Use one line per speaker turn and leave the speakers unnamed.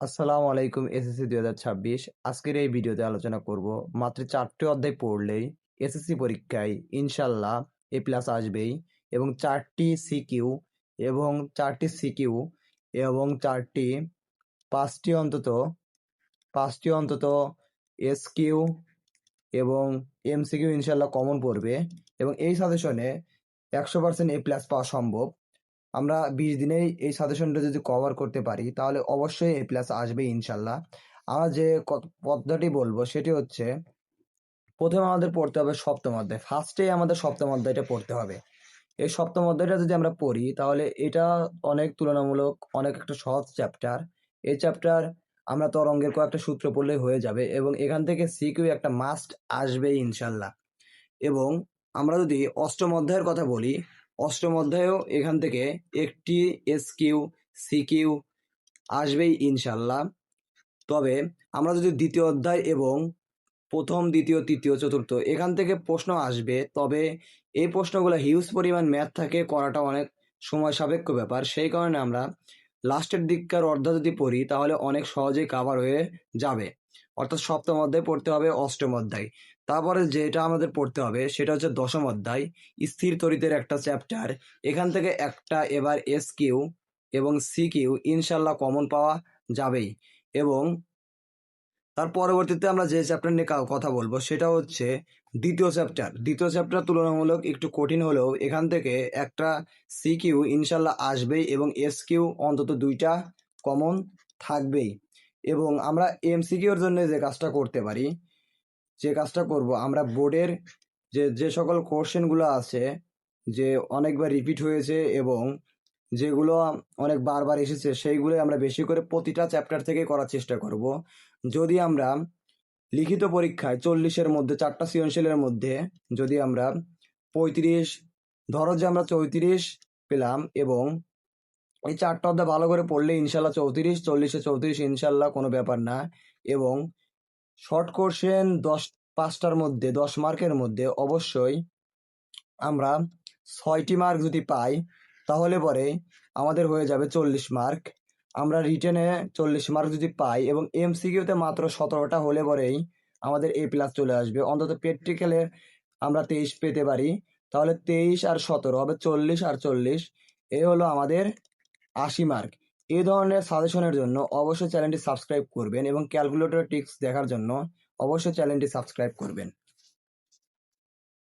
আসসালামু আলাইকুম এসএসসি 2026। আজকের এই ভিডিওতে আলোচনা করব মাত্র 4টি অধ্যায় পড়লেই এসএসসি পরীক্ষায় ইনশাল্লাহ এ প্লাস আসবেই এবং 4টি সিকিউ এবং 4টি সিকিউ এবং 5টি অন্তত এসকিউ এবং এমসিকিউ ইনশাল্লাহ কমন পড়বে এবং এই সাজেশনে 100% এ প্লাস পাওয়া সম্ভব। আমরা 20 দিনেই এই সাজেশনটা যদি কভার করতে পারি তাহলে অবশ্যই এ প্লাস আসবে ইনশাল্লাহ। আমরা যে পদ্ধতি বলবো সেটি হচ্ছে, প্রথমে আমাদের পড়তে হবে সপ্তম অধ্যায়। ফার্স্টেই আমাদের সপ্তম অধ্যায়টা পড়তে হবে। এই সপ্তম অধ্যায়টা যদি আমরা পড়ি তাহলে এটা তুলনামূলক অনেক একটা সহজ চ্যাপ্টার। এই চ্যাপ্টার আমরা তরঙ্গের কয়েকটা সূত্র পড়লেই হয়ে যাবে এবং এখান থেকে সিকিউ একটা মাস্ট আসবেই ইনশাল্লাহ। এবং আমরা যদি অষ্টম অধ্যায়ের কথা বলি, অষ্টম অধ্যায়েও এখান থেকে একটি এসকিউ সিকিউ আসবেই ইনশাল্লাহ। তবে আমরা যদি দ্বিতীয় অধ্যায় এবং প্রথম দ্বিতীয় তৃতীয় চতুর্থ এখান থেকে প্রশ্ন আসবে, তবে এই প্রশ্নগুলো হিউজ পরিমাণ ম্যাথ থাকে, করাটা অনেক সময় সাপেক্ষ ব্যাপার। সেই কারণে আমরা লাস্টের দিককার অধ্যায় যদি পড়ি তাহলে অনেক সহজেই কাভার হয়ে যাবে। অর্থাৎ সপ্তম অধ্যায় পড়তে হবে, অষ্টম অধ্যায়। তারপরে যেটা আমাদের পড়তে হবে সেটা হচ্ছে দশম অধ্যায়, স্থির তড়িতের একটা চ্যাপ্টার। এখান থেকে একটা এবার এসকিউ এবং সিকিউ ইনশাল্লাহ কমন পাওয়া যাবেই। এবং তার পরবর্তীতে আমরা যে চ্যাপ্টার নিয়ে কথা বলবো সেটা হচ্ছে দ্বিতীয় চ্যাপ্টার। দ্বিতীয় চ্যাপ্টার তুলনামূলক একটু কঠিন হলেও এখান থেকে একটা সিকিউ ইনশাল্লাহ আসবেই এবং এসকিউ অন্তত 2টা কমন থাকবেই। এবং আমরা এমসিকিউর জন্য যে কাজটা করতে পারি, যে কাজটা করব, আমরা বোর্ডের যে সকল কোশ্চেনগুলো আছে, যে অনেকবার রিপিট হয়েছে এবং যেগুলো অনেক বারবার এসেছে, সেইগুলো আমরা বেশি করে প্রতিটা চ্যাপ্টার থেকে করার চেষ্টা করব। যদি আমরা লিখিত পরীক্ষায় 40-এর মধ্যে 4টা সৃজনশীলের মধ্যে যদি আমরা 35, ধরো যে আমরা 34 পেলাম এবং এই 4টা অধ্যায় ভালো করে পড়লে ইনশাল্লাহ 34, 40-এ 34 ইনশাল্লাহ কোনো ব্যাপার না। এবং শর্ট কোশ্চেন 5টার মধ্যে 10 মার্কের মধ্যে অবশ্যই আমরা 6টি মার্ক যদি পাই তাহলে পরে আমাদের হয়ে যাবে 40 মার্ক। আমরা রিটেনে 40 মার্ক যদি পাই এবং এমসিকিউতে মাত্র 17টা হলে পরেই আমাদের এ প্লাস চলে আসবে। অন্তত প্র্যাকটিক্যালে আমরা 23 পেতে পারি, তাহলে 23 আর 17 হবে 40 আর 40, এ হলো আমাদের 80 মার্ক। এই ধরনের সাজেশনের জন্য অবশ্যই চ্যানেলটি সাবস্ক্রাইব করবেন এবং ক্যালকুলেটর ট্রিক্স দেখার জন্য অবশ্যই চ্যানেলটি সাবস্ক্রাইব করবেন।